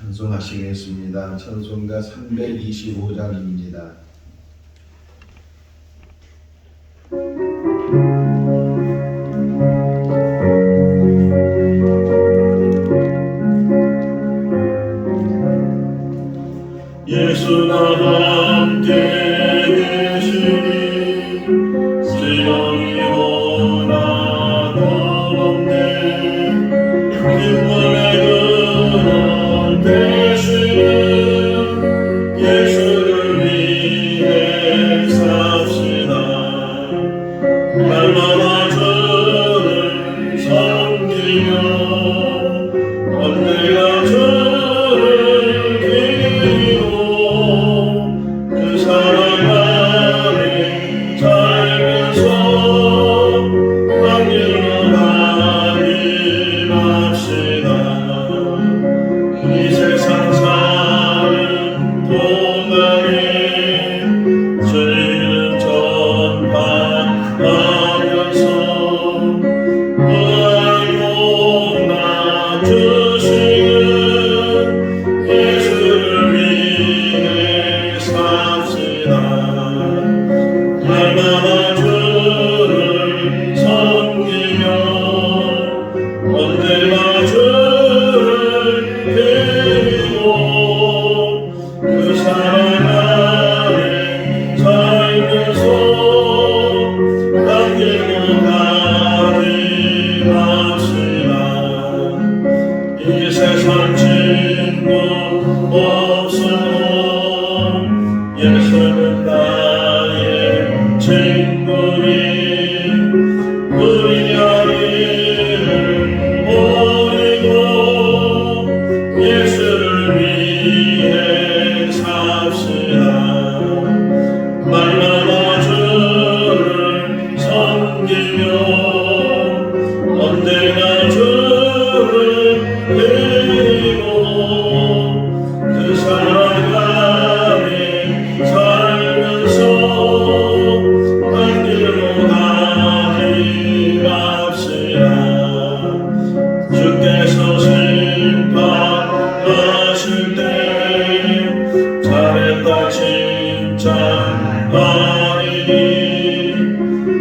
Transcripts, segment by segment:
찬송하시겠습니다. 찬송가 325장입니다. 예수가 함께 계시니 시험이 원하던 없네. 기쁨의 근원 되시는 예수를 위해 삽시다. 날마다 저를 섬기며 언제나 저를 기리고 그 사랑 안에 살면서 당길로 다짐합시다. 이 세상 사는 동안에 주님을 전파하면서 무한히 낮추시는 예수를 위해 삽시다. 날마다 주를 섬기며 언제나 주를 드리고 그 사랑 안에 살면서 당기고 다짐합시다. 이 세상 친구 없어도 예수는 나의 친구니 우리 아이를 버리고 예수를 위해 삽시다. 날마다 주를 섬기며 언제나 주를 드리고 그 사랑 안에 살면서 한 길로 다짐합시다. 주께서 심판하실 때 잘했다 칭찬하리니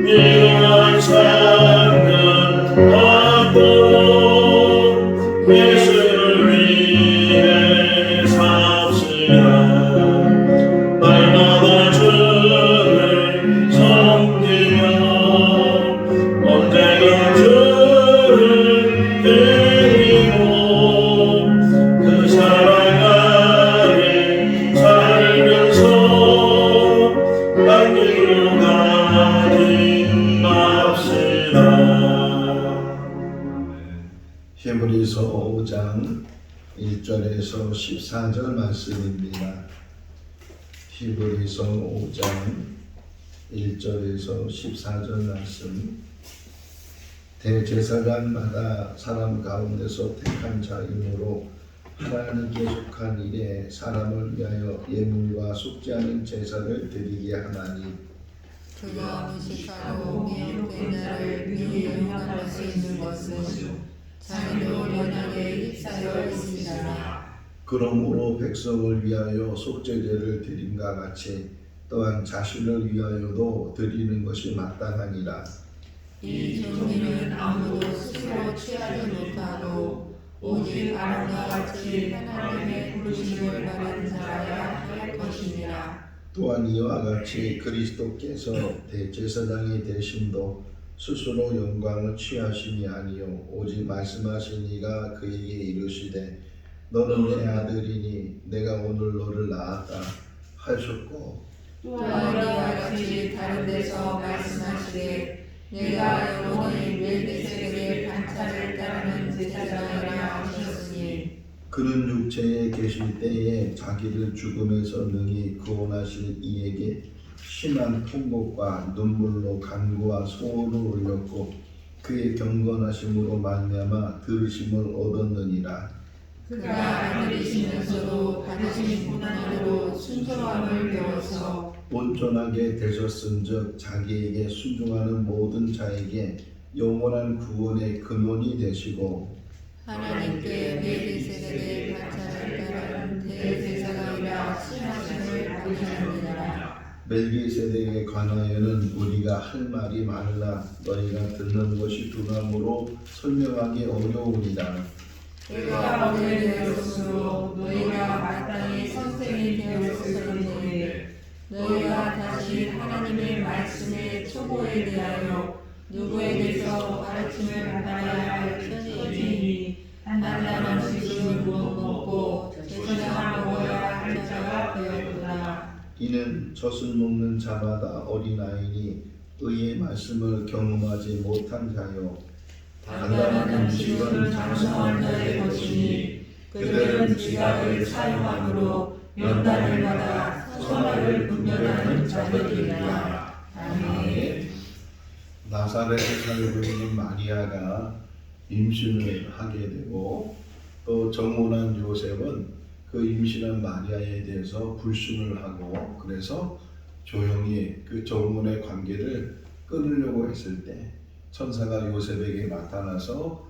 이러한 삶은 받도록 예수를 위해 삽시다. 날마다 주를 섬기며 언제나 주를 드리고 그 사랑 안에 살면서 한 길로 다짐합시다. 히브리서 5장 1절에서 14절 말씀입니다. 히브리서 5장 1절에서 14절 말씀. 대제사장마다 사람 가운데서 택한 자이므로 하나님께 속한 일에 사람을 위하여 예물과 속죄하는 제사를 드리게 하나니 그가 무식하고 미혹된 자를 미리 용납할 수 있는 것은 자기도 연약에 휩싸여 있으시라. 그러므로 백성을 위하여 속죄제를 드림과 같이 또한 자신을 위하여도 드리는 것이 마땅하니라. 이 종이는 아무도 스스로 취하지 못하고 오직 아론과 같이 하나님의 부르심을 받은 자라야 할 것이니라. 또한 이와 같이 그리스도께서 대제사장이 되심도 스스로 영광을 취하심이 아니요 오직 말씀하신 이가 그에게 이르시되 너는 내 아들이니 내가 오늘 너를 낳았다 하셨고 또한 이와 같이 다른 데서 말씀하시되 내가 영원히 멜기세덱의 반차를 따르는 제사장이라 하셨으니 그는 육체에 계실 때에 자기를 죽음에서 능히 구원하실 이에게 심한 통곡과 눈물로 간구와 소원을 올렸고 그의 경건하심으로 말미암아 들으심을 얻었느니라. 그가 아들이시면서도 받으신 고난으로 순종함을 배워서 온전하게 되셨은즉 자기에게 순종하는 모든 자에게 영원한 구원의 근원이 되시고 하나님께 멜기세덱의 반차를 따라 멜기세덱에 관하여는 우리가 할 말이 많으나 너희가 듣는 것이 둔함으로 설명하기 어려우니라. 내가 오늘 되었으므로 너희가 마땅히 선생이 되었으니 너희가 다시 하나님의 말씀의 초보에 대하여 누구에게서 가르침을 받아야 할 처지이니 한나라는 지금 먹고 제사장 먹어야 할 자가 되었구나. 이는 젖을 먹는 자마다 어린아이니 의의 말씀을 경험하지 못한 자요 단단한 음식은 장성한 자의 것이니 그들은 지각을 사용함으로 연단을 받아 선악을 분별하는 자들이니라. 아멘. 나사렛에 살고 있는 마리아가 임신을 하게 되고 또 정혼한 요셉은 그 임신한 마리아에 대해서 불순을 하고 그래서 조용히 그 정혼의 관계를 끊으려고 했을 때 천사가 요셉에게 나타나서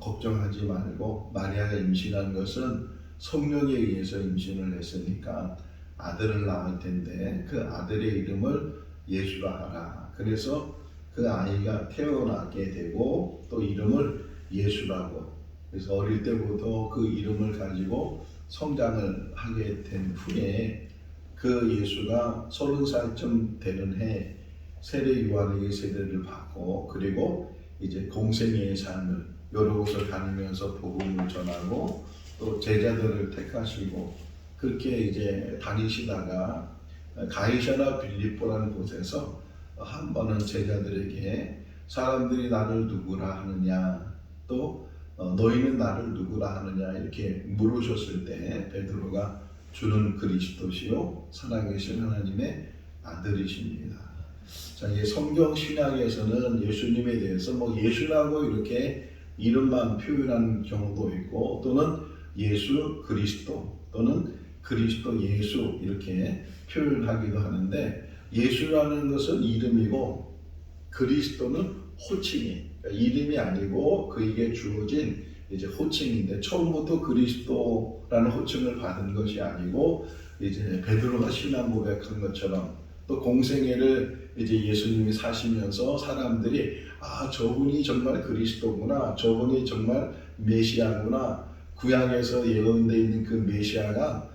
걱정하지 말고 마리아가 임신한 것은 성령에 의해서 임신을 했으니까 아들을 낳을 텐데 그 아들의 이름을 예수라 하라. 그래서 그 아이가 태어나게 되고 또 이름을 예수라고. 그래서 어릴 때부터 그 이름을 가지고 성장을 하게 된 후에 그 예수가 30살쯤 되는 해 세례 요한에게 세례를 받고 그리고 이제 공생애의 삶을 여러 곳을 다니면서 복음을 전하고 또 제자들을 택하시고 그렇게 이제 다니시다가 가이사랴 빌립보라는 곳에서 한 번은 제자들에게 사람들이 나를 누구라 하느냐 또 너희는 나를 누구라 하느냐 이렇게 물으셨을 때 베드로가 주는 그리스도시요 살아계신 하나님의 아들이십니다. 자, 이 성경 신약에서는 예수님에 대해서 뭐 예수라고 이렇게 이름만 표현하는 경우도 있고 또는 예수 그리스도 또는 그리스도 예수 이렇게 표현하기도 하는데 예수라는 것은 이름이고 그리스도는 호칭이 그러니까 이름이 아니고 그에게 주어진 이제 호칭인데 처음부터 그리스도라는 호칭을 받은 것이 아니고 이제 베드로가 신앙 고백한 것처럼 또 공생애를 이제 예수님이 사시면서 사람들이 아 저분이 정말 그리스도구나 저분이 정말 메시아구나 구약에서 예언되어 있는 그 메시아가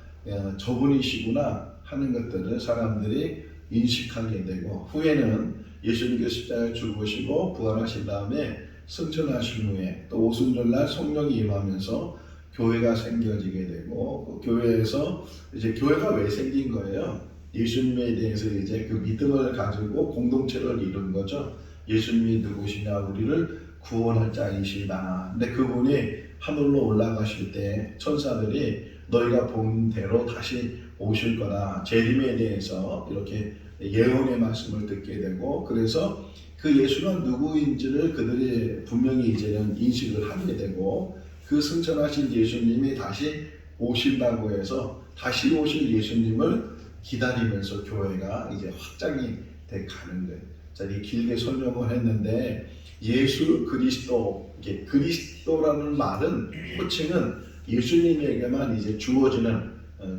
저분이시구나 하는 것들을 사람들이 인식하게 되고 후에는 예수님께서 십자가에 죽으시고 부활하신 다음에 승천하신 후에 또 오순절날 성령이 임하면서 교회가 생겨지게 되고 그 교회에서 이제 교회가 왜 생긴 거예요? 예수님에 대해서 이제 그 믿음을 가지고 공동체를 이룬 거죠. 예수님이 누구시냐 우리를 구원할 자이시다. 근데 그분이 하늘로 올라가실 때 천사들이 너희가 본 대로 다시 오실 거다. 재림에 대해서 이렇게 예언의 말씀을 듣게 되고 그래서 그 예수가 누구인지를 그들이 분명히 이제는 인식을 하게 되고 그 승천하신 예수님이 다시 오신다고 해서 다시 오실 예수님을 기다리면서 교회가 이제 확장이 돼 가는 거예요. 자, 이 길게 설명을 했는데 예수 그리스도, 이게 그리스도라는 말은 호칭은 예수님에게만 이제 주어지는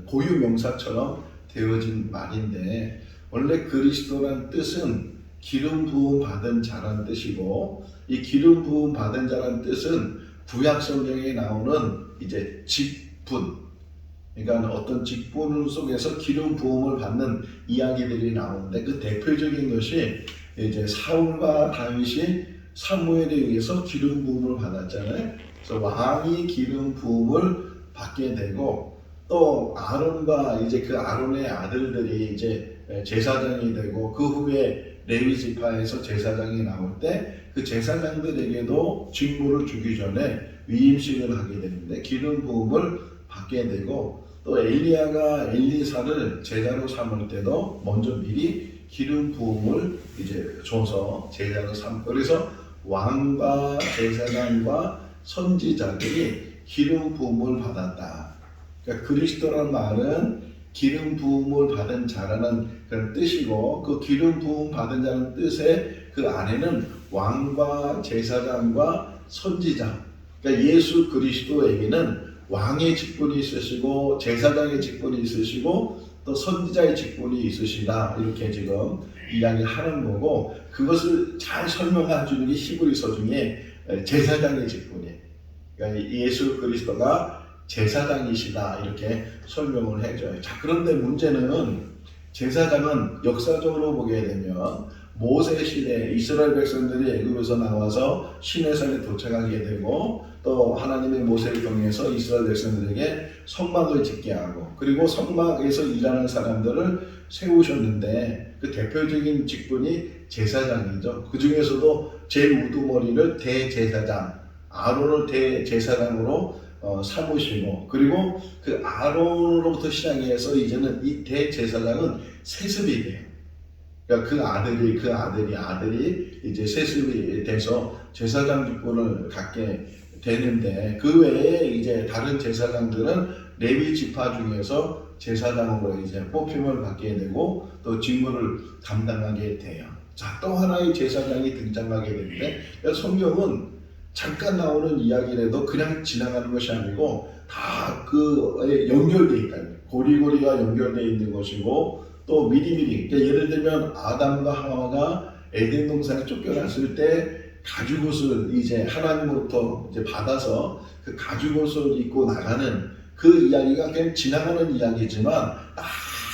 고유 명사처럼 되어진 말인데 원래 그리스도란 뜻은 기름 부음 받은 자란 뜻이고 이 기름 부음 받은 자란 뜻은 구약 성경에 나오는 이제 직분 그러니까 어떤 직분 속에서 기름 부음을 받는 이야기들이 나오는데 그 대표적인 것이 이제 사울과 다윗이 사무엘에 의해서 기름 부음을 받았잖아요. 그래서 왕이 기름 부음을 받게 되고 또 아론과 이제 그 아론의 아들들이 이제 제사장이 되고 그 후에 레위 지파에서 제사장이 나올 때 그 제사장들에게도 직무를 주기 전에 위임식을 하게 되는데 기름 부음을 받게 되고 또 엘리야가 엘리사를 제자로 삼을 때도 먼저 미리 기름 부음을 이제 줘서 제자로 삼고 그래서 왕과 제사장과 선지자들이 기름 부음을 받았다. 그러니까 그리스도라는 말은 기름 부음을 받은 자라는 그런 뜻이고 그 기름 부음 받은 자라는 뜻의 그 안에는 왕과 제사장과 선지자 그러니까 예수 그리스도에게는 왕의 직분이 있으시고 제사장의 직분이 있으시고 또 선지자의 직분이 있으시다 이렇게 지금 이야기하는 거고, 그것을 잘 설명해 주는 게 히브리서 중에 제사장의 직분이에요. 그러니까 예수 그리스도가 제사장이시다 이렇게 설명을 해줘요. 자, 그런데 문제는 제사장은 역사적으로 보게 되면 모세 시대 이스라엘 백성들이 애굽에서 나와서 시내산에 도착하게 되고, 또 하나님의 모세를 통해서 이스라엘 백성들에게 성막을 짓게 하고, 그리고 성막에서 일하는 사람들을 세우셨는데 그 대표적인 직분이 제사장이죠. 그 중에서도 제일 우두머리를 대제사장, 아론을 대제사장으로 삼으시고, 그리고 그 아론으로부터 시작해서 이제는 이 대제사장은 세습이 돼요. 그러니까 그 아들이 이제 세습이 돼서 제사장 직분을 갖게 되는데, 그 외에 이제 다른 제사장들은 레위 지파 중에서 제사장으로 이제 뽑힘을 받게 되고 또 직무를 감당하게 돼요. 자, 또 하나의 제사장이 등장하게 되는데, 성경은 잠깐 나오는 이야기라도 그냥 지나가는 것이 아니고 다 그에 연결되어 있다. 고리고리가 연결되어 있는 것이고, 또 미리미리, 그러니까 예를 들면 아담과 하와가 에덴 동산에 쫓겨났을 때 가죽옷을 이제 하나님으로부터 이제 받아서 그 가죽옷을 입고 나가는 그 이야기가 그냥 지나가는 이야기지만,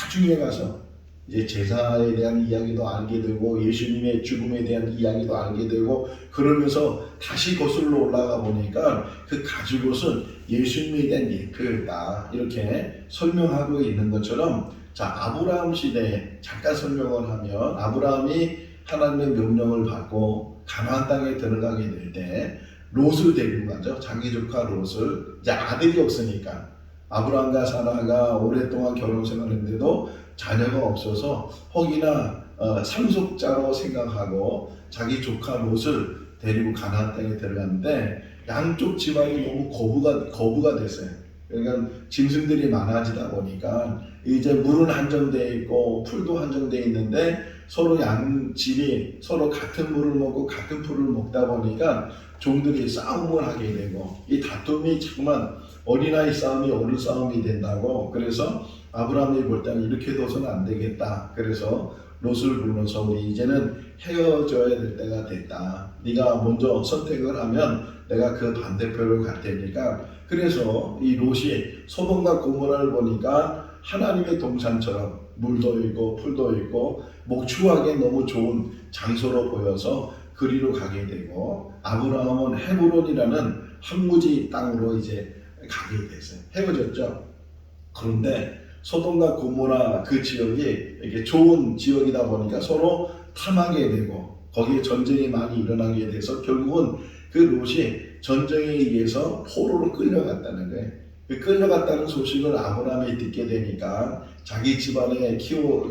나중에 가서 이제 제사에 대한 이야기도 알게 되고 예수님의 죽음에 대한 이야기도 알게 되고, 그러면서 다시 거슬러 올라가 보니까 그 가죽옷은 예수님에 대한 예표였다 이렇게 설명하고 있는 것처럼, 자, 아브라함 시대에 잠깐 설명을 하면, 아브라함이 하나님의 명령을 받고 가나안 땅에 들어가게 될 때 롯을 데리고 가죠. 자기 조카 롯을. 이제 아들이 없으니까 아브라함과 사라가 오랫동안 결혼 생활했는데도 자녀가 없어서 혹이나 상속자로 생각하고 자기 조카 롯을 데리고 가나안 땅에 들어갔는데, 양쪽 집안이 너무 거부가 됐어요. 그러니까 짐승들이 많아지다 보니까 이제 물은 한정되어 있고 풀도 한정되어 있는데, 서로 양집이 서로 같은 물을 먹고 같은 풀을 먹다 보니까 종들이 싸움을 하게 되고, 이 다툼이 자꾸만 어린아이 싸움이 어른 싸움이 된다고. 그래서 아브라함이 볼 때는 이렇게 둬서는 안 되겠다. 그래서 롯을 불러서 우리 이제는 헤어져야 될 때가 됐다. 네가 먼저 선택을 하면 내가 그 반대편으로 갈 테니까. 그래서 이 롯이 소돔과 고모라를 보니까 하나님의 동산처럼 물도 있고 풀도 있고 목축하기에 너무 좋은 장소로 보여서 그리로 가게 되고, 아브라함은 헤브론이라는 황무지 땅으로 이제 가게 됐어요. 헤어졌죠. 그런데 소돔과 고모라 그 지역이 이렇게 좋은 지역이다 보니까 서로 탐하게 되고 거기에 전쟁이 많이 일어나게 돼서 결국은 그 롯이 전쟁에 의해서 포로로 끌려갔다는 거예요. 그 끌려갔다는 소식을 아브라함이 듣게 되니까 자기 집안에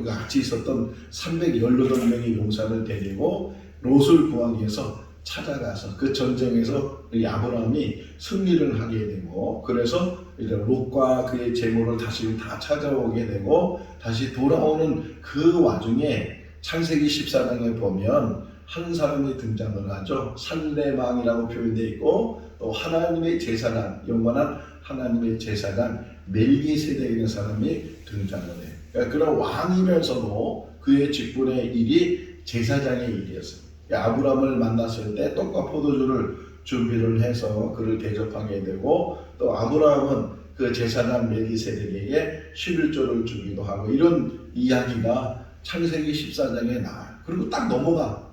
같이 있었던 318명의 용사를 데리고 롯을 구하기 위해서 찾아가서 그 전쟁에서 이 아브라함이 승리를 하게 되고, 그래서 이제 롯과 그의 재물을 다시 다 찾아오게 되고, 다시 돌아오는 그 와중에 창세기 14장에 보면 한 사람이 등장을 하죠. 살레망이라고 표현되어 있고, 또 하나님의 제사장, 영원한 하나님의 제사장 멜기세덱이라는 사람이 등장을 해요. 그러니까 그런 왕이면서도 그의 직분의 일이 제사장의 일이었어요. 아브라함을 만났을 때 떡과 포도주를 준비를 해서 그를 대접하게 되고, 또 아브라함은 그 제사장 멜기세덱에게 11조를 주기도 하고, 이런 이야기가 창세기 14장에 나와요. 그리고 딱 넘어가.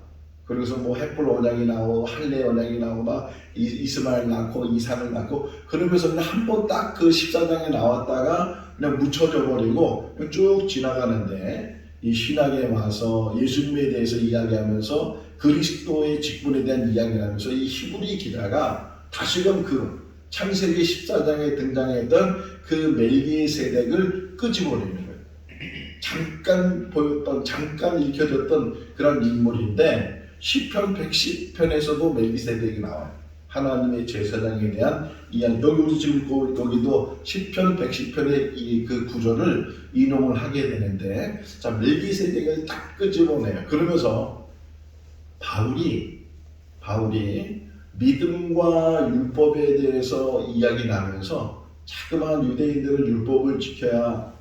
그래서 뭐 헷불 언약이 나오고 할례 언약이 나오고 막 이스마엘 낳고 이삭을 낳고, 그러면서 그냥 한 번 딱 그 14장에 나왔다가 그냥 묻혀져 버리고 쭉 지나가는데, 이 신학에 와서 예수님에 대해서 이야기하면서 그리스도의 직분에 대한 이야기를 하면서 이 히브리 기자가 다시금 그 창세기 14장에 등장했던 그 멜기세덱을 끄집어내는 거예요. 잠깐 보였던, 잠깐 읽혀졌던 그런 인물인데, 시편 110편에서도 멜기세덱이 나와요. 하나님의 제사장에 대한 이야기. 여기 지금 여기도 시편 110편의 그 구절을 인용을 하게 되는데, 자, 멜기세덱을 딱 끄집어내요. 그러면서 바울이 믿음과 율법에 대해서 이야기 나누면서 자그마한 유대인들은 율법을 지켜야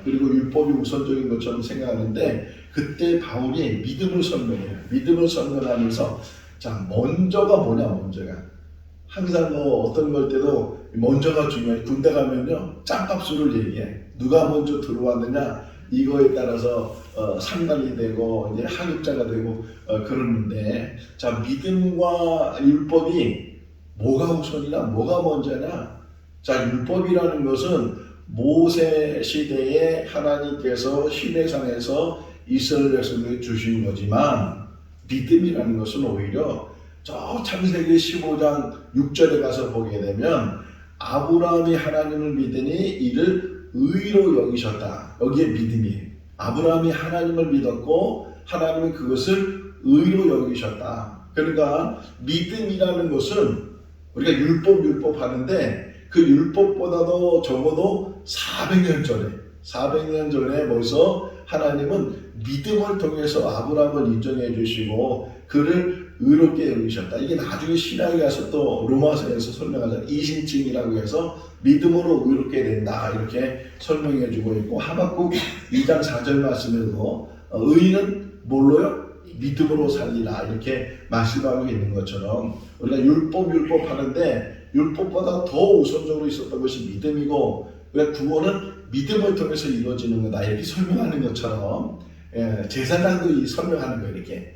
그리고 율법이 우선적인 것처럼 생각하는데 그때 바울이 믿음을 설명해요. 믿음을 설명하면서 자 먼저가 뭐냐 먼저가 항상 뭐 어떤 걸 때도 먼저가 중요해. 군대 가면요 짬밥수를 얘기해. 누가 먼저 들어왔느냐 이거에 따라서 상관이 되고 이제 하급자가 되고 그러는데 자 믿음과 율법이 뭐가 우선이냐 뭐가 먼저냐 자 율법이라는 것은 모세 시대에 하나님께서 시내산에서 이스라엘 백성에게 주신 거지만 믿음이라는 것은 오히려 저 창세기 15장 6절에 가서 보게 되면 아브라함이 하나님을 믿으니 이를 의로 여기셨다. 여기에 믿음이에요. 아브라함이 하나님을 믿었고 하나님은 그것을 의로 여기셨다. 그러니까 믿음이라는 것은 우리가 율법 하는데 그 율법보다도 적어도 400년 전에 벌써 하나님은 믿음을 통해서 아브라함을 인정해 주시고 그를 의롭게 여기셨다. 이게 나중에 신약에 가서 또 로마서에서 설명하잖아요. 이신칭이라고 해서 믿음으로 의롭게 된다. 이렇게 설명해 주고 있고 하박국 2장 4절 말씀에도 의인은 뭘로요? 믿음으로 살리라. 이렇게 말씀하고 있는 것처럼 우리가 율법 하는데 율법보다 더 우선적으로 있었던 것이 믿음이고 구원은 믿음을 통해서 이루어지는 거다. 이렇게 설명하는 것처럼 제사장도 설명하는 거예요. 이렇게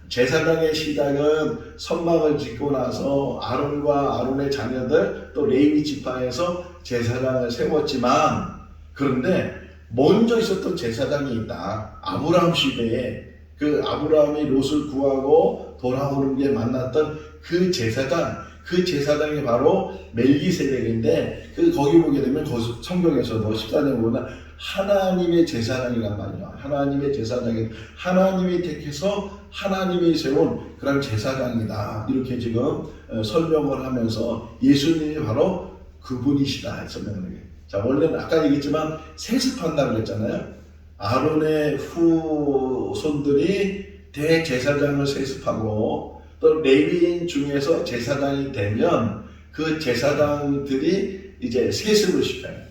제사장의 시작은 선막을 짓고 나서 아론과 아론의 자녀들 또 레위 지파에서 제사장을 세웠지만 그런데 먼저 있었던 제사장이 있다. 아브라함 시대에 그 아브라함이 롯을 구하고 돌아오는 게 만났던 그 제사장이 바로 멜기세덱인데 거기 보게 되면 성경에서도 14장 보면 하나님의 제사장이란 말이야. 하나님의 제사장이 하나님이 택해서 하나님이 세운 그런 제사장이다. 이렇게 지금 설명을 하면서 예수님이 바로 그분이시다. 설명을 해요. 자, 원래는 아까 얘기했지만 세습한다고 그랬잖아요. 아론의 후손들이 대제사장을 세습하고 또 레위인 중에서 제사장이 되면 그 제사장들이 이제 세습을 시켜요.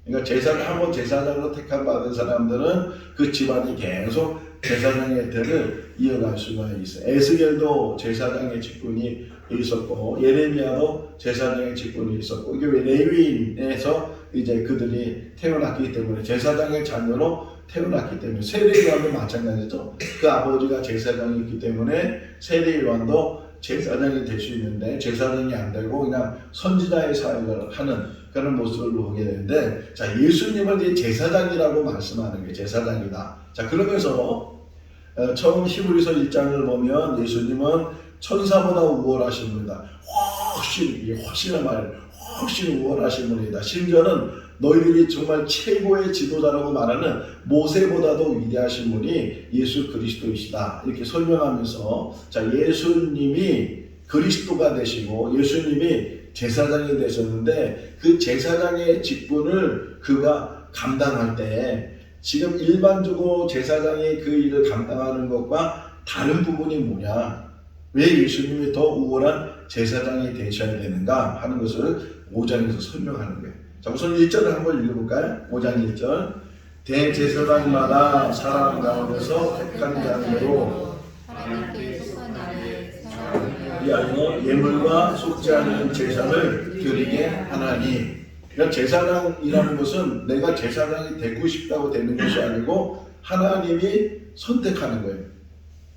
그러니까 한번 제사장으로 택함받은 사람들은 그 집안이 계속 제사장의 대를 이어갈 수가 있어요. 에스겔도 제사장의 직분이 있었고 예레미야도 제사장의 직분이 있었고 이게 왜 레위인에서 이제 그들이 태어났기 때문에 제사장의 자녀로 태어났기 때문에 세례요한도 마찬가지죠. 그 아버지가 제사장이기 때문에 세례요한도 제사장이 될 수 있는데 제사장이 안 되고 그냥 선지자의 사역을 하는 그런 모습을 보게 되는데 자 예수님은 이제 제사장이라고 말씀하는 게 제사장이다. 자 그러면서 처음 히브리서 1장을 보면 예수님은 천사보다 우월하신 분이다. 훨씬 우월하신 분이다. 심지어는 너희들이 정말 최고의 지도자라고 말하는 모세보다도 위대하신 분이 예수 그리스도이시다. 이렇게 설명하면서 자 예수님이 그리스도가 되시고 예수님이 제사장이 되셨는데 그 제사장의 직분을 그가 감당할 때 지금 일반적으로 제사장이 그 일을 감당하는 것과 다른 부분이 뭐냐? 왜 예수님이 더 우월한 제사장이 되셔야 되는가 하는 것을 5장에서 설명하는 거예요. 자, 우선 1절을 한번 읽어볼까요? 5장 1절. 대제사장마다 사람 가운데서 택한 자대로 하나님께 속한 자를 사랑하며 위하여 예물과 속지 않은 제사를 드리게 하나니. 그러니까 제사장이라는 것은 내가 제사장이 되고 싶다고 되는 것이 아니고 하나님이 선택하는 거예요.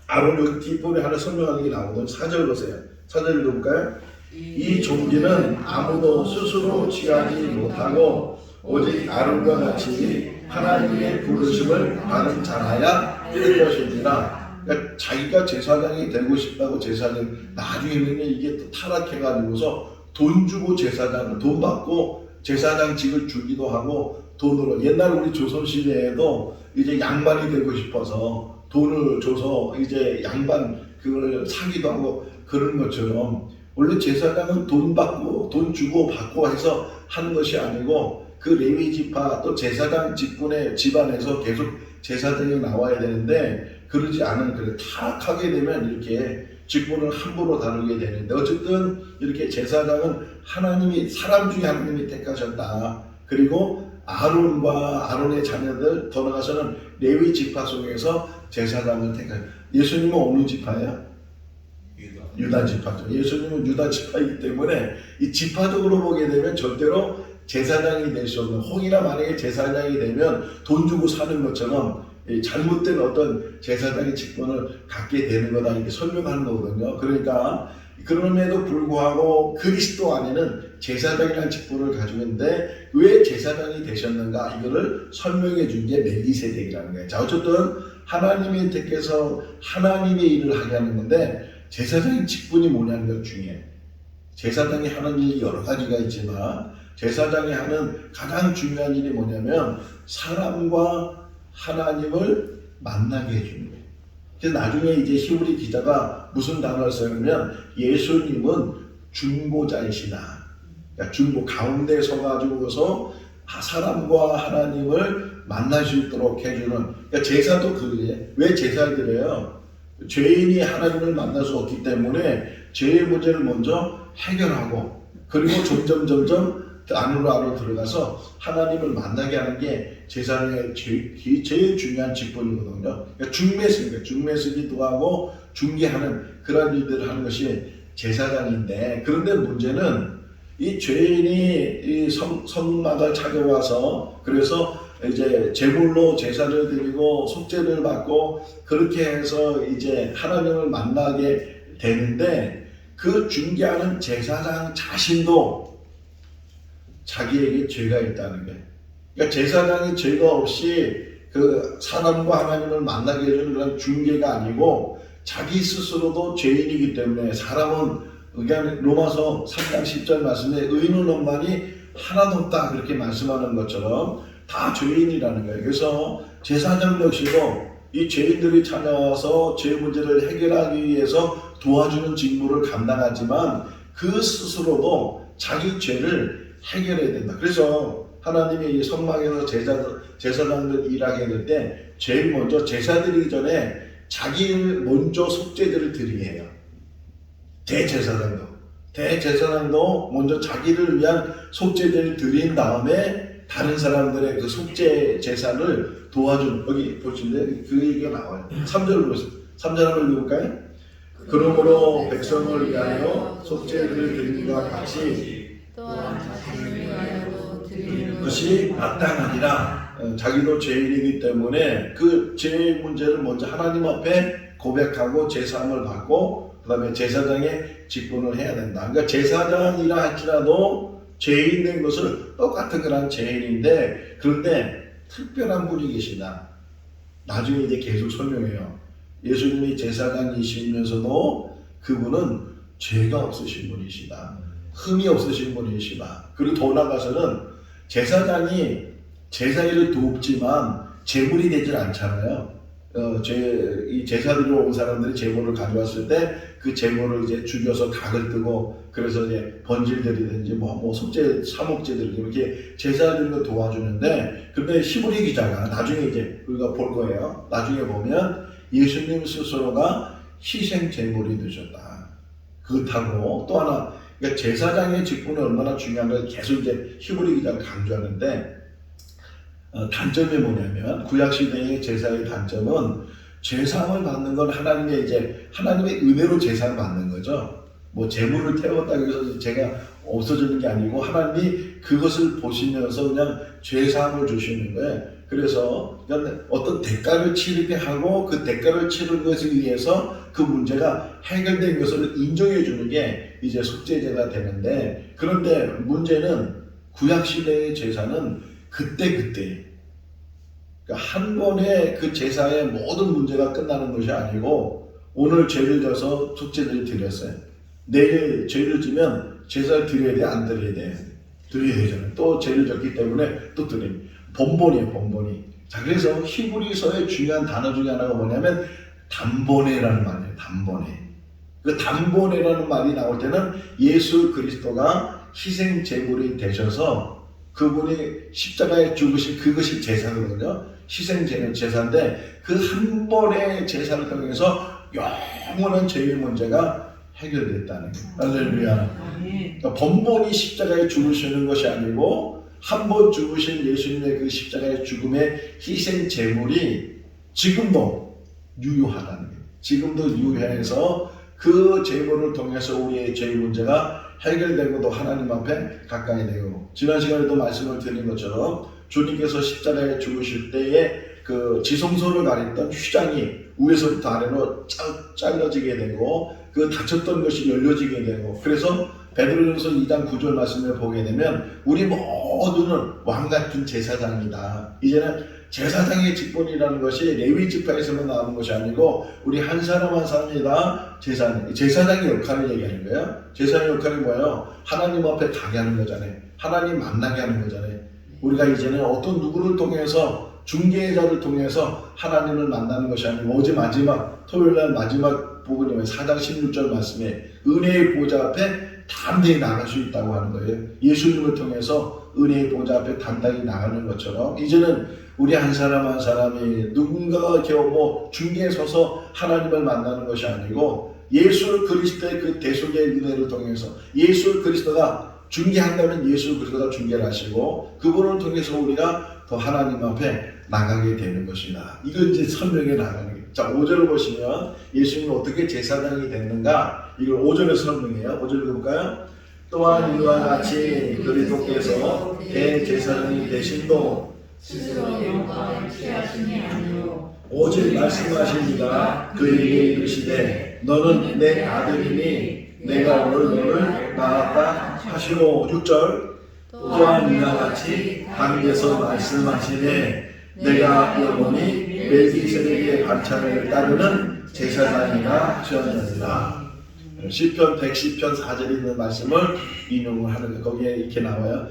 아론 여기 뒷부분에 하나 설명하는 게 나오거든요. 4절 보세요. 4절 읽어볼까요? 이 종기는 아무도 스스로 취하지 못하고 오직 아론과 같이 하나님의 부르심을 받은 자라야 될 것이니라. 그러니까 자기가 제사장이 되고 싶다고 제사장 나중에는 이게 또 타락해가지고서 돈 주고 제사장 돈 받고 제사장직을 주기도 하고 돈으로 옛날 우리 조선시대에도 이제 양반이 되고 싶어서 돈을 줘서 이제 양반 그걸 사기도 하고 그런 것처럼 원래 제사장은 돈 받고 돈 주고 받고 해서 하는 것이 아니고 그 레위 지파 또 제사장 직분의 집안에서 계속 제사장이 나와야 되는데 그러지 않은 그래 타락하게 되면 이렇게 직분을 함부로 다루게 되는데 어쨌든 이렇게 제사장은 하나님이 사람 중에 하나님이 택하셨다. 그리고 아론과 아론의 자녀들, 더 나아가서는 레위 지파 속에서 제사장을 택한. 예수님은 어느 지파예요? 유다 지파죠. 예수님은 유다 지파이기 때문에 이 지파적으로 보게 되면 절대로 제사장이 될 수 없는, 혹이나 만약에 제사장이 되면 돈 주고 사는 것처럼 잘못된 어떤 제사장의 직분을 갖게 되는 거다, 이렇게 설명하는 거거든요. 그러니까 그럼에도 불구하고 그리스도 안에는 제사장이라는 직분을 가지고 있는데 왜 제사장이 되셨는가, 이거를 설명해 준 게 멜기세덱이라는 거예요. 자, 어쨌든 하나님이 택해서 하나님의 일을 하게 하는 건데, 제사장의 직분이 뭐냐는 것 중에, 제사장이 하는 일이 여러 가지가 있지만 제사장이 하는 가장 중요한 일이 뭐냐면 사람과 하나님을 만나게 해주는 거예요. 그래서 나중에 이제 히브리 기자가 무슨 단어를 써냐면, 예수님은 중보자이시다. 그러니까 중보, 가운데 서가지고서 사람과 하나님을 만날 수 있도록 해주는, 그러니까 제사도 그거예요. 왜 제사를 드려요? 죄인이 하나님을 만날 수 없기 때문에 죄의 문제를 먼저 해결하고, 그리고 점점 안으로 들어가서 하나님을 만나게 하는 게 제사장의 제일 중요한 직분이거든요. 그러니까 중매수기도 하고 중개하는 그런 일들을 하는 것이 제사장인데, 그런데 문제는 이 죄인이 이 성막을 찾아와서, 그래서 이제 제물로 제사를 드리고 속죄를 받고 그렇게 해서 이제 하나님을 만나게 되는데, 그 중개하는 제사장 자신도 자기에게 죄가 있다는 거예요. 그러니까 제사장이 죄가 없이 그 사람과 하나님을 만나게 해주는 그런 중개가 아니고, 자기 스스로도 죄인이기 때문에, 사람은 그냥 로마서 3장 10절 말씀에 의인은 없나니 하나도 없다, 그렇게 말씀하는 것처럼 다 죄인이라는 거예요. 그래서 제사장 역시도 이 죄인들이 찾아와서 죄 문제를 해결하기 위해서 도와주는 직무를 감당하지만 그 스스로도 자기 죄를 해결해야 된다. 그래서 하나님이 이 성막에서 제사장들 일하게 될 때 제일 먼저 제사 드리기 전에 자기를 먼저 속죄제를 드리게 해요. 대제사장도 먼저 자기를 위한 속죄제를 드린 다음에 다른 사람들의 그 속죄 제사를 도와준, 여기 보시는데 그 얘기가 나와요. 3절을 보세요. 3절 한번 읽어볼까요? 그러므로 백성을 위하여 속죄를 드림과 같이 또한 자신을 위하여도 드리는 것이 마땅하니라. 자기도 죄인이기 때문에 그 죄의 문제를 먼저 하나님 앞에 고백하고 제사함을 받고, 그 다음에 제사장의 직분을 해야 된다. 그러니까 제사장이라 할지라도 죄인 된 것을 똑같은 그런 죄인인데, 그런데 특별한 분이 계시다. 나중에 이제 계속 설명해요. 예수님이 제사장이시면서도 그분은 죄가 없으신 분이시다. 흠이 없으신 분이시다. 그리고 더 나아가서는 제사장이 제사일을 돕지만 제물이 되질 않잖아요. 이 제사드리러 온 사람들이 제물을 가져왔을 때 그 제물을 이제 죽여서 닭을 뜨고, 그래서 이제 번질들이든지 뭐 속죄, 사목제들 이렇게 제사드리는 거 도와주는데, 근데 히브리 기자가 나중에 이제 우리가 볼 거예요. 나중에 보면 예수님 스스로가 희생 제물이 되셨다. 그렇다고 또 하나, 그러니까 제사장의 직분이 얼마나 중요한가 계속 이제 히브리 기자가 강조하는데, 단점이 뭐냐면 구약시대의 제사의 단점은 제사함을 받는 건 하나님의 은혜로 제사를 받는 거죠. 뭐 제물을 태웠다고 해서 제가 없어지는 게 아니고 하나님이 그것을 보시면서 그냥 제사함을 주시는 거예요. 그래서 어떤 대가를 치르게 하고 그 대가를 치르는 것에 의해서 그 문제가 해결된 것을 인정해 주는 게 이제 속죄제가 되는데, 그런데 문제는 구약시대의 제사는 그때 그러니까 한 번에 그 제사의 모든 문제가 끝나는 것이 아니고, 오늘 죄를 져서 속죄제를 드렸어요. 내일 죄를 지면 제사를 드려야 돼, 안 드려야 돼? 드려야 되잖아요. 또 죄를 졌기 때문에 또 드립니다. 번번이. 자, 그래서 히브리서의 중요한 단어 중에 하나가 뭐냐면 단번에라는 말이에요. 단번에. 그 단번에라는 말이 나올 때는 예수 그리스도가 희생 제물이 되셔서 그분이 십자가에 죽으신 그것이 제사거든요. 희생제는 제사인데 그 한 번의 제사를 통해서 영원한 죄의 문제가 해결됐다는 거예요. 할렐루야. 그러니까 번번이 십자가에 죽으시는 것이 아니고 한 번 죽으신 예수님의 그 십자가의 죽음의 희생 제물이 지금도 유효하다는 거예요. 지금도 유효해서 그 제물을 통해서 우리의 죄 문제가 해결되고도 하나님 앞에 가까이 되고, 지난 시간에도 말씀을 드린 것처럼 주님께서 십자가에 죽으실 때에 그 지성소를 가렸던 휘장이 위에서부터 아래로 잘라지게 되고 그 닫혔던 것이 열려지게 되고, 그래서 베드로전서 2장 9절 말씀을 보게 되면 우리 모두는 왕같은 제사장이다. 이제는 제사장의 직분이라는 것이 레위 지파에서만 나오는 것이 아니고 우리 한 사람 한 사람이 다 제사장의 역할을 얘기하는 거예요. 제사장의 역할이 뭐예요? 하나님 앞에 가게 하는 거잖아요. 하나님 만나게 하는 거잖아요. 우리가 이제는 어떤 누구를 통해서, 중개자를 통해서 하나님을 만나는 것이 아니고, 어제 마지막 토요일날 마지막 부분이면 4장 16절 말씀에 은혜의 보좌 앞에 담대히 나갈 수 있다고 하는 거예요. 예수님을 통해서 은혜의 보좌 앞에 담대히 나가는 것처럼 이제는 우리 한 사람 한 사람이 누군가가 겨우 중개에 서서 하나님을 만나는 것이 아니고, 예수 그리스도의 그 대속의 은혜를 통해서, 예수 그리스도가 중개한다면 예수 그리스도가 중개를 하시고 그분을 통해서 우리가 더 하나님 앞에 나가게 되는 것이다. 이걸 이제 설명해 나가는 거예요. 자, 5절을 보시면 예수님이 어떻게 제사장이 됐는가, 이걸 5절에 설명해요. 5절 읽어볼까요? 또한 이와 같이 그리스도께서 대제사장이 되심도 스스로 영광을 취하심이 아니요 5절 말씀하신 이가 그에게 이르시되 너는 내 아들이니 내가 오늘 너를 낳았다 하시고, 6절 또한 이와 같이 다윗에서 말씀하시되 내가 영원히 멜기세덱의 반차를 따르는 제사장이라 하셨느니라. 시편 110편 4절에 있는 말씀을 인용을 하는 거예요. 거기에 이렇게 나와요.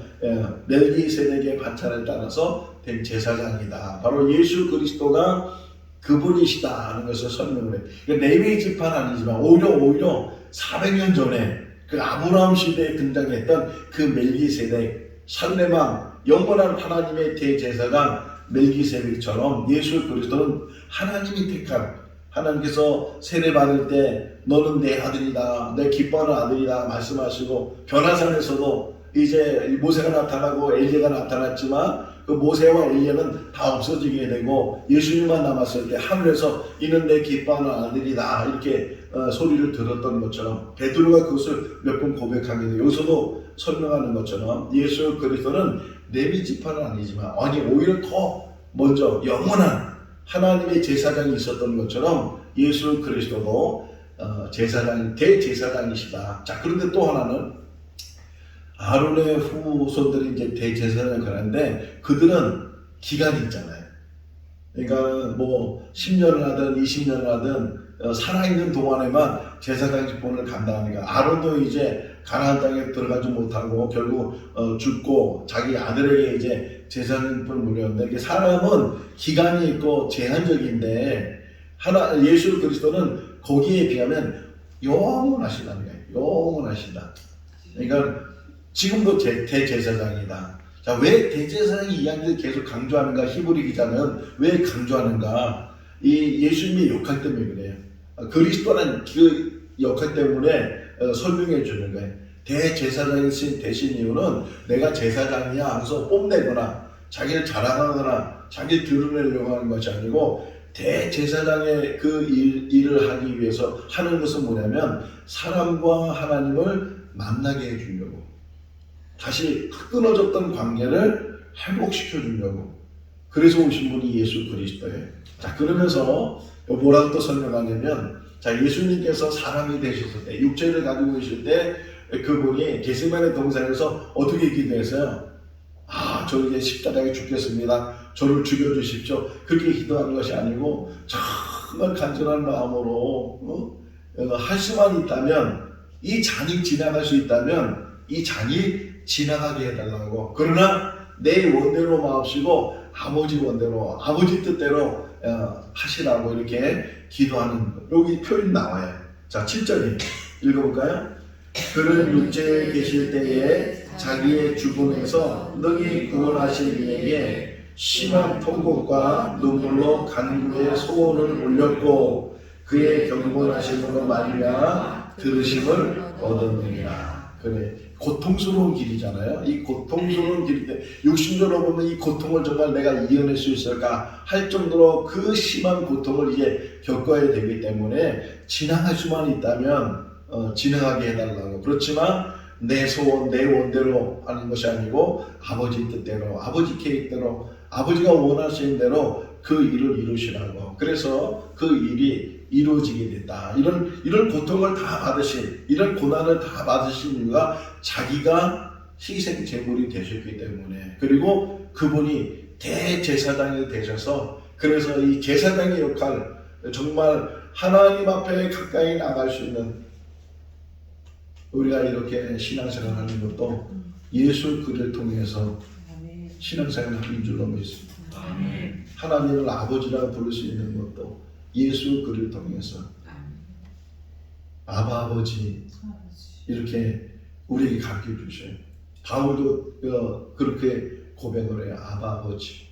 멜기세덱의 반차를 따라서 된 제사장이다. 바로 예수 그리스도가 그분이시다 하는 것을 설명을 해요. 레위 지파는 아니지만 오히려 400년 전에 그 아브라함 시대에 등장했던 그 멜기세덱, 살레망, 영원한 하나님의 대제사장 멜기세덱처럼 예수 그리스도는 하나님이 택한, 하나님께서 세례받을 때 너는 내 아들이다, 내 기뻐하는 아들이다 말씀하시고, 변화산에서도 이제 모세가 나타나고 엘리야가 나타났지만 그 모세와 엘리야는 다 없어지게 되고 예수님만 남았을 때 하늘에서 이는 내 기뻐하는 아들이다 이렇게 소리를 들었던 것처럼, 베드로가 그것을 몇 번 고백하게 돼요. 여기서도 설명하는 것처럼 예수 그리스도는 레위 지파는 아니지만 오히려 더 먼저 영원한 하나님의 제사장이 있었던 것처럼 예수 그리스도도 대제사장이시다. 자, 그런데 또 하나는 아론의 후손들이 이제 대제사장을 그러는데 그들은 기간이 있잖아요. 그러니까 10년을 하든 20년을 하든 살아있는 동안에만 제사장 직분을 감당하니까, 아론도 이제 가나안 땅에 들어가지 못하고 결국 죽고 자기 아들에게 이제 제사장 직분을 물렸는데, 이게 사람은 기간이 있고 제한적인데 예수 그리스도는 거기에 비하면 영원하시다는 거예요. 영원하시다. 그러니까 지금도 대제사장이다. 자, 왜 대제사장이 이야기를 계속 강조하는가? 히브리 기자는 왜 강조하는가? 이 예수님의 역할 때문에 그래요. 그리스도라는 그 역할 때문에 설명해 주는 거예요. 대제사장이 되신 이유는 내가 제사장이야 하면서 뽐내거나 자기를 자랑하거나 자기를 드러내려고 하는 것이 아니고, 대제사장의 그 일을 하기 위해서 하는 것은 뭐냐면 사람과 하나님을 만나게 해주려고, 다시 끊어졌던 관계를 회복시켜 주려고, 그래서 오신 분이 예수 그리스도예요. 자, 그러면서 뭐라고 또 설명하냐면, 자, 예수님께서 사람이 되셨을 때, 육체를 가지고 계실 때 그분이 게세마네 동산에서 어떻게 기도했어요? 저 이제 십자가에 죽겠습니다. 저를 죽여주십시오. 그렇게 기도하는 것이 아니고 정말 간절한 마음으로 할 수만 있다면, 이 잔이 지나갈 수 있다면 이 잔이 지나가게 해달라고, 그러나 내 원대로 마옵시고 아버지 원대로, 아버지 뜻대로 하시라고 이렇게 기도하는 것. 여기 표현이 나와요. 자, 7절에 읽어볼까요? 그는 육체에 계실 때에 자기의 죽음에서 능히 구원하실 이에게 심한 통곡과 눈물로 간구의 소원을 올렸고 그의 경건하심으로 말미암아 들으심을 얻었느니라. 그래, 고통스러운 길이잖아요. 이 고통스러운 길인데 육신적으로 보면 이 고통을 정말 내가 이겨낼 수 있을까 할 정도로 그 심한 고통을 이제 겪어야 되기 때문에 진행할 수만 있다면 진행하게 해달라고. 그렇지만 내 소원, 내 원대로 하는 것이 아니고 아버지 뜻대로, 아버지 계획대로, 아버지가 원하시는 대로 그 일을 이루시라고. 그래서 그 일이 이루어지게 됐다. 이런 고통을 다 받으신, 이런 고난을 다 받으신 이유가 자기가 희생 제물이 되셨기 때문에, 그리고 그분이 대제사장이 되셔서, 그래서 이 제사장의 역할, 정말 하나님 앞에 가까이 나갈 수 있는, 우리가 이렇게 신앙생활 하는 것도 예수 그리스도를 통해서 신앙생활을 하는 줄로 믿습니다. 하나님을 아버지라고 부를 수 있는 것도 예수 그리스도를 통해서 아버지 이렇게 우리에게 가르쳐 주셔요. 바울도 그렇게 고백을 해요. 아버지.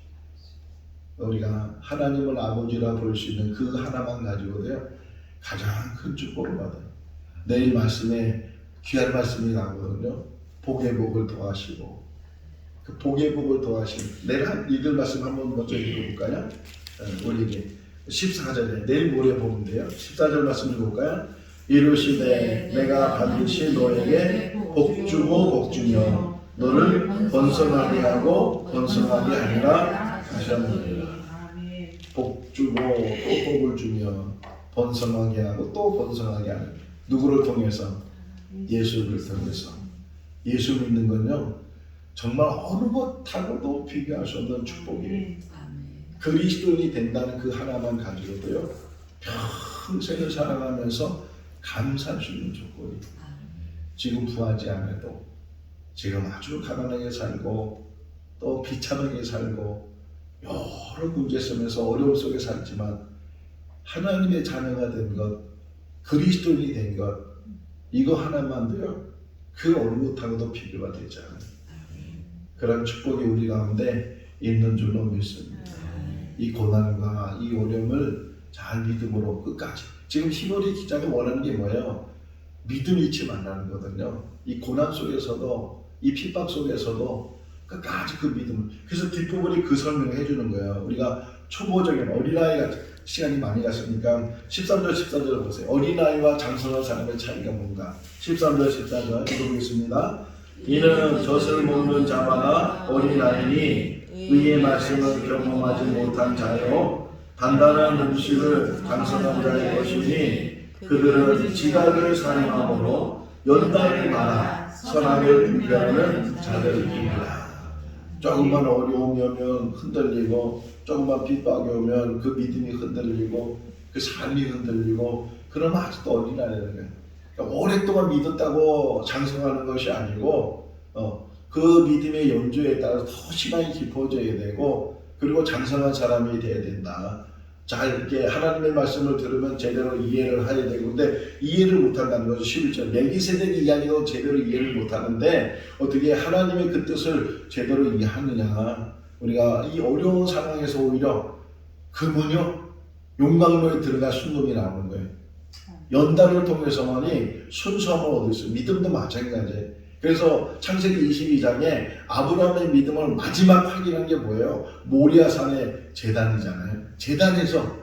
우리가 하나님을 아버지라 부를 수 있는 그 하나만 가지고도요 가장 큰 축복을 받아요. 내일 말씀에 귀한 말씀이 나오거든요. 복의 복을 더하시고, 그 복의 복을 더하시고, 내일 읽을 말씀 한번 먼저 읽어볼까요? 우리에게 14절에 내일 모레 보는데요. 14절 말씀 읽어볼까요? 이르시되 내가 반드시 너에게 복주고 복주며 너를 번성하게 하고 번성하게 하리라 하셨느니라. 복주고 또 복을 주며 번성하게 하고 또 번성하게 하는, 누구를 통해서? 예수를 통해서. 예수 믿는 건요 정말 어느 것하고도 비교할 수 없는 축복이에요. 그리스도인이 된다는 그 하나만 가지고도요 평생을 살아가면서 감사할 수 있는 조건이, 지금 부하지 않아도 지금 아주 가난하게 살고 또 비참하게 살고 여러 문제 속에서 어려움 속에 살지만 하나님의 자녀가 된 것, 그리스도인이 된 것, 이거 하나만도요 그 어느 것하고도 비교가 되지 않아요. 그런 축복이 우리 가운데 있는 줄로 믿습니다. 이 고난과 이 어려움을 잘 믿음으로 끝까지. 지금 히브리 기자가 원하는 게 뭐예요? 믿음 잃지 말라는 거거든요. 이 고난 속에서도, 이 핍박 속에서도 끝까지 그 믿음을. 그래서 뒷부분이 그 설명을 해주는 거예요. 우리가 초보적인 어린아이가 시간이 많이 갔으니까 13절 14절 보세요. 어린아이와 장성한 사람의 차이가 뭔가. 13절 14절 읽어보겠습니다. 이는 젖을 먹는 자마다 어린아이니 의의 말씀을 경험하지 못한 자요 단단한 음식을 장성한 자의 것이니 그들은 지각을 사용함으로 연단을 받아 선악을 분별하는 자들이니라. 조금만 어려움이 오면 흔들리고, 조금만 핍박이 오면 그 믿음이 흔들리고, 그 삶이 흔들리고, 그러면 아직도 어린아이라는 거예요. 그러니까 오랫동안 믿었다고 장성하는 것이 아니고 그 믿음의 연주에 따라서 더 신앙이 깊어져야 되고, 그리고 장성한 사람이 돼야 된다. 자, 이렇게 하나님의 말씀을 들으면 제대로 이해를 해야 되고, 근데 이해를 못한다는 거죠. 11절. 멜기세덱 이야기도 제대로 이해를 못하는데 어떻게 하나님의 그 뜻을 제대로 이해하느냐. 우리가 이 어려운 상황에서 오히려 그분요 용광로에 들어가 순금이 나오는 거예요. 연단을 통해서만이 순수함을 얻을 수 있어요. 믿음도 마찬가지예요. 그래서 창세기 22장에 아브라함의 믿음을 마지막 확인한 게 뭐예요? 모리아산의 제단이잖아요. 제단에서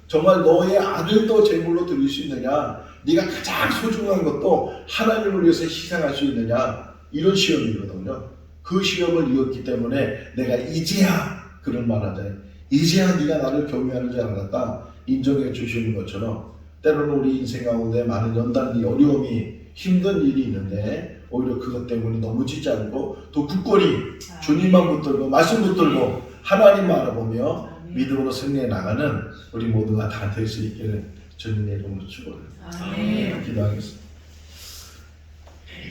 정말 너의 아들도 제물로 드릴 수 있느냐, 네가 가장 소중한 것도 하나님을 위해서 희생할 수 있느냐, 이런 시험이거든요. 그 시험을 이겼기 때문에 내가 이제야, 그런 말 하잖아요. 이제야 네가 나를 경외하는 줄 알았다 인정해 주시는 것처럼, 때로는 우리 인생 가운데 많은 연단이, 어려움이, 힘든 일이 있는데 오히려 그것 때문에 넘어지지 않고 또 굳건히 주님만 붙들고 말씀 붙들고 하나님 알아보며 믿음으로 승리해 나가는 우리 모두가 다 될 수 있기를 주님의 이름으로 축원합니다. 기도하겠습니다.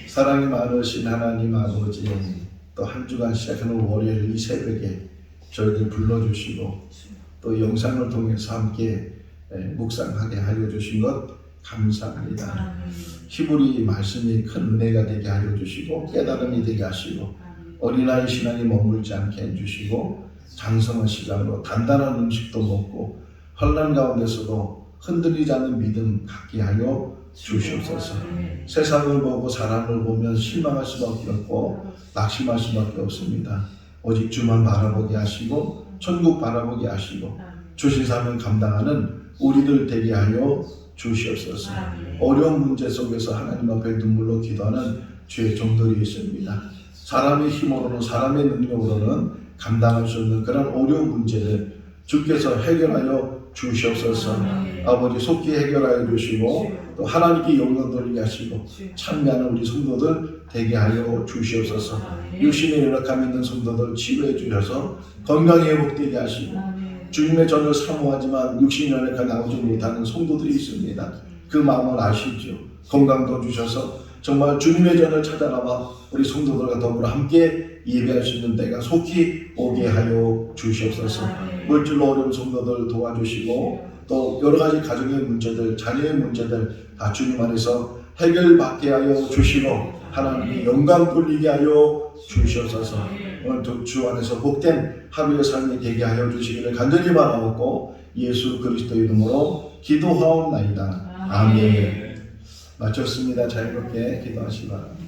사랑이 많으신 하나님 아버지, 또 한 주간 시작하는 월요일 이 새벽에 저희들 불러주시고 또 영상을 통해서 함께 묵상하게 하여 주신 것 감사합니다. 히브리 말씀이 큰 은혜가 되게 하여 주시고 깨달음이 되게 하시고 어린아이 신앙이 머물지 않게 해주시고 장성한 시간으로 단단한 음식도 먹고 환난 가운데서도 흔들리지 않는 믿음 갖게 하여 주시옵소서. 세상을 보고 사람을 보면 실망할 수밖에 없고 낙심할 수밖에 없습니다. 오직 주만 바라보게 하시고 천국 바라보게 하시고 주신 사명 감당하는 우리들 되게 하여 주시옵소서. 어려운 문제 속에서 하나님 앞에 눈물로 기도하는 주의 종들이 있습니다. 사람의 힘으로는 사람의 능력으로는 감당할 수 없는 그런 어려운 문제를 주께서 해결하여 주시옵소서. 아버지 속히 해결하여 주시고 또 하나님께 영광 돌리게 하시고 참여하는 우리 성도들 되게 하여 주시옵소서. 육신의 연약함 있는 성도들 치료해 주셔서 건강히 회복되게 하시고 주님의 전을 사모하지만 육신의 연약함 나오지 못하는 성도들이 있습니다. 그 마음을 아시죠. 건강도 주셔서 정말 주님의 전을 찾아나와 우리 성도들과 더불어 함께 예배할 수 있는 때가 속히 오게 하여 주시옵소서. 물질로 어려운 성도들 도와주시고 또 여러 가지 가정의 문제들, 자녀의 문제들 다 주님 안에서 해결받게 하여 주시고 하나님께 영광 돌리게 하여 주시옵소서. 오늘 주 안에서 복된 하루의 삶이 되게 하여 주시기를 간절히 바라옵고 예수 그리스도 이름으로 기도하옵나이다. 아멘. 마쳤습니다. 자유롭게 기도하시기 바랍니다.